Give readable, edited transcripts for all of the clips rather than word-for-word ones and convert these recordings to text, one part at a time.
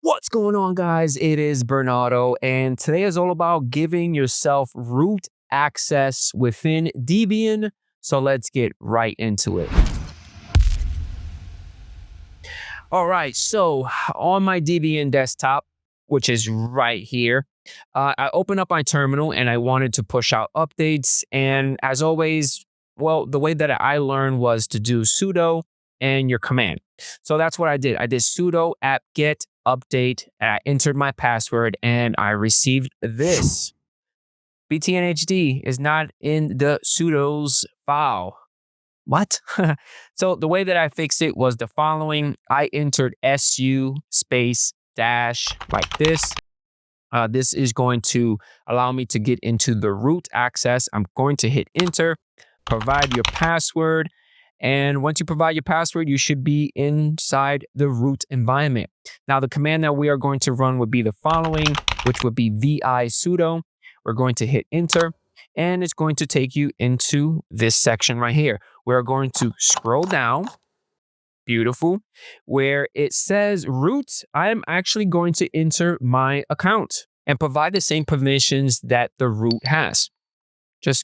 What's going on, guys? It is Bernardo, and today is all about giving yourself root access within Debian. So let's get right into it. All right, so on my Debian desktop, which is right here, I open up my terminal and I wanted to push out updates. And as always, well, the way that I learned was to do sudo and your command. So that's what I did. I did sudo apt-get update, and I entered my password, and I received this. BTNHD is not in the sudo's file. What? So the way that I fixed it was the following. I entered su space dash like this. This is going to allow me to get into the root access. I'm going to hit enter, provide your password. And once you provide your password, you should be inside the root environment. Now, the command that we are going to run would be the following, which would be vi sudo. We're going to hit enter, and it's going to take you into this section right here. We're going to scroll down. Beautiful. Where it says root, I'm actually going to enter my account and provide the same permissions that the root has. Just,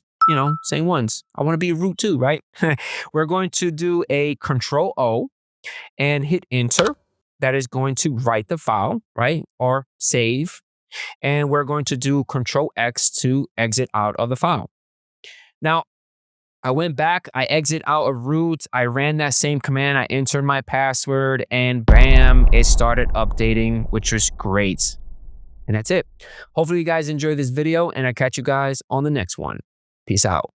same ones. I want to be root too, right? We're going to do a Control O and hit enter. That is going to write the file, right? Or save. And we're going to do Control X to exit out of the file. Now, I went back, I exit out of root, I ran that same command, I entered my password, and bam, it started updating, which was great. And that's it. Hopefully you guys enjoyed this video, and I catch you guys on the next one. Peace out.